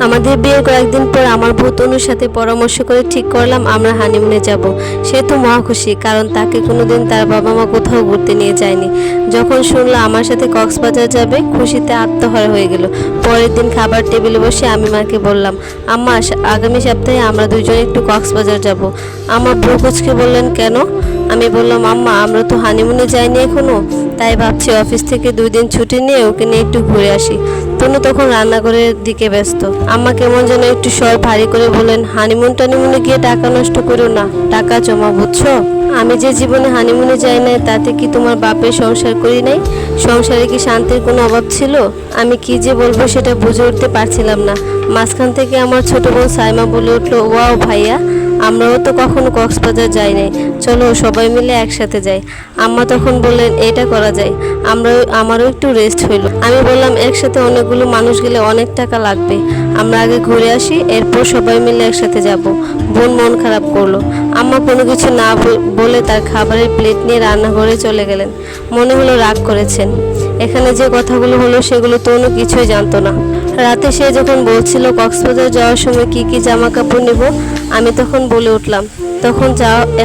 আমাদের বিয়ের কয়েকদিন পর আমার বউ তনুর সাথে পরামর্শ করে ঠিক করলাম আমরা হানিমুনে যাব। সে তো মহা খুশি, কারণ তাকে কোনোদিন তার বাবা মা কোথাও ঘুরতে নিয়ে যায়নি। যখন শুনলো আমার সাথে কক্সবাজার যাবে, খুশিতে আত্মহারা হয়ে গেল। পরের দিন খাবার টেবিলে বসে আমি মাকে বললাম, আম্মা আগামী সপ্তাহে আমরা দুইজন একটু কক্সবাজার যাব। আমার বউ কুচকে বললেন, কেন? আমি বললাম, আম্মা আমরা তো হানিমুনে যাইনি এখনো, তাই ভাবছি অফিস থেকে 2 দিন ছুটি নিয়ে ওকে নিয়ে একটু ঘুরে আসি। তনু তখন রান্নাঘরের দিকে ব্যস্ত। আম্মা কেমন যেন একটু স্বর ভারী করে বলেন, টানিমুনে গিয়ে টাকা নষ্ট করো না, টাকা জমা, বুঝছো? আমি যে জীবনে হানিমুনে যাই নাই, তাতে কি তোমার বাপের সংসার করি নাই? সংসারে কি শান্তির কোনো অভাব ছিল? আমি কি যে বলবো সেটা বুঝে উঠতে পারছিলাম না। মাঝখান থেকে আমার ছোট বোন সাইমা বলে উঠলো, ওয়াও ভাইয়া, আমরাও তো কখনো কক্সবাজার যাই নাই, চলো সবাই মিলে একসাথে যাই। আম্মা তখন বললেন, এটা করা যায়, আমারও একটু রেস্ট হইল। আমি বললাম, একসাথে অনেকগুলো মানুষ গেলে অনেক টাকা লাগবে, আমরা আগে ঘুরে আসি, এরপর সবাই মিলে একসাথে যাব। বোন মন খারাপ করলো। আম্মা কোনো কিছু না বলে তার খাবারের প্লেট নিয়ে রান্নাঘরে চলে গেলেন। মনে হলো রাগ করেছেন। এখানে যে কথাগুলো হলো সেগুলো তনু কিছুই জানতো না। রাতে সে যখন বলছিল কক্সবাজার যাওয়ার সময় কি কি জামা কাপড় নেব, আমি তখন বলে উঠলাম,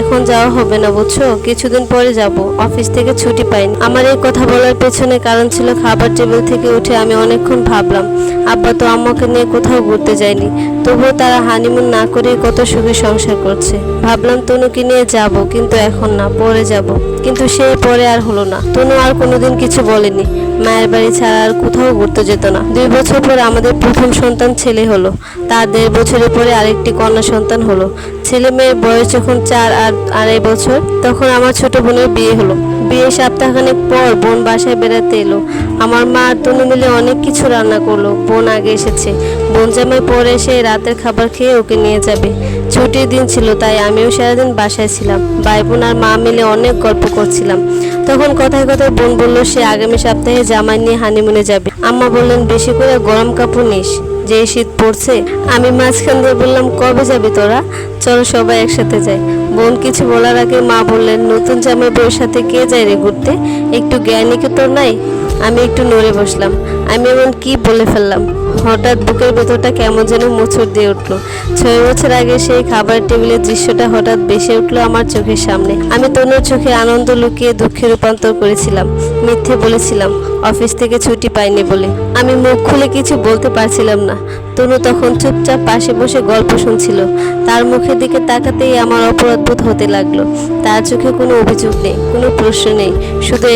এখন যাওয়া হবে না, বুঝছো? কিছুদিন পরে যাব, অফিস থেকে ছুটি পাইনি। আমার এই কথা বলার পেছনে কারণ ছিল, খাবার টেবিল থেকে উঠে আমি অনেকক্ষণ ভাবলাম, আব্বা তো আম্মাকে নিয়ে কোথাও ঘুরতে যায়নি, তবুও তারা হানিমুন না করে কত সুখে সংসার করছে। ভাবলাম তনুকে নিয়ে যাব, কিন্তু এখন না, পরে যাব। কিন্তু সে পরে আর হলো না। তনু আর কোনোদিন কিছু বলেনি। মায়ের বাড়ি ছাড়া আর কোথাও ঘুরতে যেত না। 2 বছর পর আমাদের প্রথম সন্তান ছেলে হলো। তার 1.5 বছরের পরে আরেকটি কন্যা সন্তান হলো। ছেলে মেয়ের বয়স যখন 4 আর 2.5 বছর, তখন আমার ছোট বোনের বিয়ে হলো। বিয়ে সপ্তাহখানেক পর বোন বাসায় বেড়াতে এলো। আমার মা আর তনু মিলে অনেক কিছু রান্না করলো। বোন আগে এসেছে, বোন জামাই পরে এসে রাতের খাবার খেয়ে ওকে নিয়ে যাবে। ছুটির দিন ছিল, তাই আমিও সারাদিন বাসায় ছিলাম। ভাই বোন আর মা মিলে অনেক গল্প করছিলাম। তখন কথায় কথায় বোন বললো সে আগামী সপ্তাহে জামাই নিয়ে হানিমুনে যাবে। আম্মা বললেন, বেশি করে গরম কাপড় নিস, যে শীত পড়ছে। আমি মাঝখান দিয়ে বললাম, কবে যাবি তোরা? চলো সবাই একসাথে যাই। বোন কিছু বলার আগে মা বললেন, নতুন জামাই বউয়ের সাথে কে যায় রে ঘুরতে? একটু জ্ঞানী কি তোর নাই? আমি একটু নড়ে বসলাম। আমি এমন কি বলে ফেললাম? হঠাৎ বুকের ভেতরটা কেমন যেন মোচড় দিয়ে উঠলো। 6 বছর আগে সেই খাবার টেবিলের দৃশ্যটা হঠাৎ ভেসে উঠলো আমার চোখের সামনে। আমি তনুর চোখে আনন্দ লুকিয়ে দুঃখে রূপান্তর করেছিলাম। মিথ্যে বলেছিলাম অফিস থেকে ছুটি পাইনি বলে। আমি মুখ খুলে কিছু বলতে পারছিলাম না। তনু তখন চুপচাপ পাশে বসে গল্প শুনছিল। তার মুখের দিকে তাকাতেই আমার অপরাধবোধ হতে লাগলো। তার চোখে কোনো অভিযোগ নেই, কোনো প্রশ্ন নেই, শুধু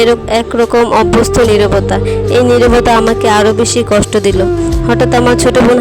একরকম অভ্যস্ত নীরবতা। এই নীরবতা আমাকে আরো বেশি কষ্ট দিল। হঠাৎ আমার ছোট বোন